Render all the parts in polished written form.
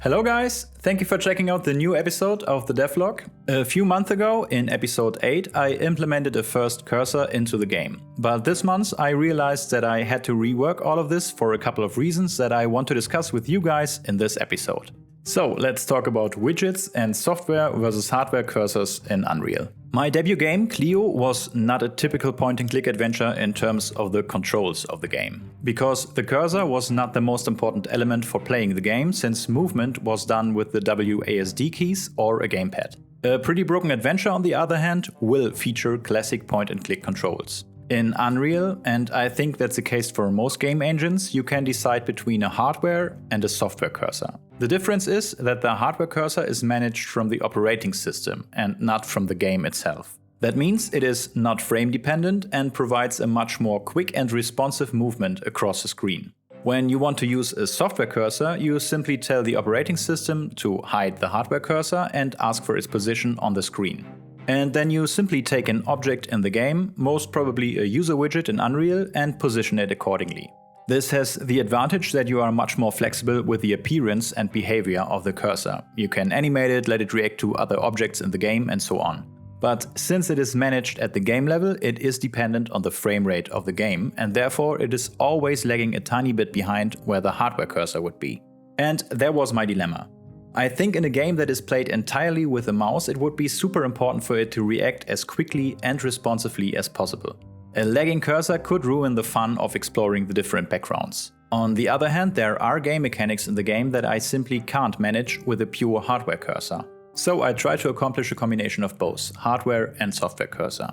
Hello guys, thank you for checking out the new episode of the Devlog. A few months ago, in episode 8, I implemented a first cursor into the game. But this month I realized that I had to rework all of this for a couple of reasons that I want to discuss with you guys in this episode. So let's talk about widgets and software versus hardware cursors in Unreal. My debut game, Clio, was not a typical point-and-click adventure in terms of the controls of the game. Because the cursor was not the most important element for playing the game, since movement was done with the WASD keys or a gamepad. A Pretty Broken Adventure, on the other hand, will feature classic point-and-click controls. In Unreal, and I think that's the case for most game engines, you can decide between a hardware and a software cursor. The difference is that the hardware cursor is managed from the operating system and not from the game itself. That means it is not frame dependent and provides a much more quick and responsive movement across the screen. When you want to use a software cursor, you simply tell the operating system to hide the hardware cursor and ask for its position on the screen. And then you simply take an object in the game, most probably a user widget in Unreal, and position it accordingly. This has the advantage that you are much more flexible with the appearance and behavior of the cursor. You can animate it, let it react to other objects in the game, and so on. But since it is managed at the game level, it is dependent on the frame rate of the game, and therefore it is always lagging a tiny bit behind where the hardware cursor would be. And there was my dilemma. I think in a game that is played entirely with a mouse, it would be super important for it to react as quickly and responsively as possible. A lagging cursor could ruin the fun of exploring the different backgrounds. On the other hand, there are game mechanics in the game that I simply can't manage with a pure hardware cursor. So I try to accomplish a combination of both hardware and software cursor.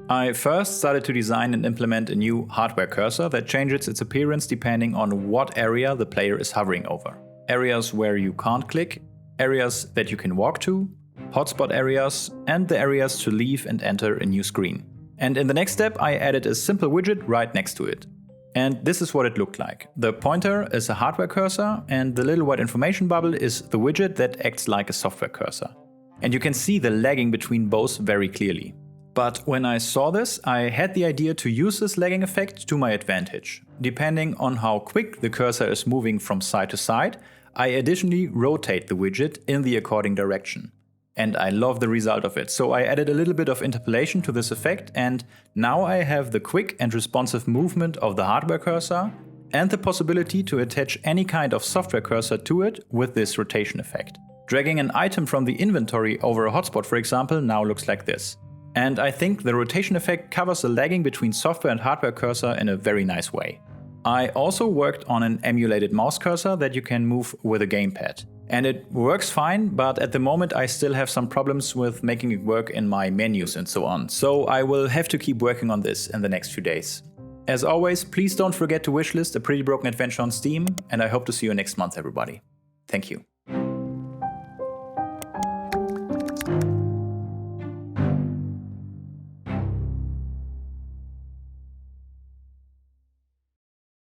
I first started to design and implement a new hardware cursor that changes its appearance depending on what area the player is hovering over. Areas where you can't click, areas that you can walk to, hotspot areas, and the areas to leave and enter a new screen. And in the next step, I added a simple widget right next to it. And this is what it looked like. The pointer is a hardware cursor, and the little white information bubble is the widget that acts like a software cursor. And you can see the lagging between both very clearly. But when I saw this, I had the idea to use this lagging effect to my advantage. Depending on how quick the cursor is moving from side to side, I additionally rotate the widget in the according direction. And I love the result of it, so I added a little bit of interpolation to this effect, and now I have the quick and responsive movement of the hardware cursor and the possibility to attach any kind of software cursor to it with this rotation effect. Dragging an item from the inventory over a hotspot, for example, now looks like this. And I think the rotation effect covers the lagging between software and hardware cursor in a very nice way. I also worked on an emulated mouse cursor that you can move with a gamepad. And it works fine, but at the moment I still have some problems with making it work in my menus and so on. So I will have to keep working on this in the next few days. As always, please don't forget to wishlist A Pretty Broken Adventure on Steam, and I hope to see you next month, everybody. Thank you.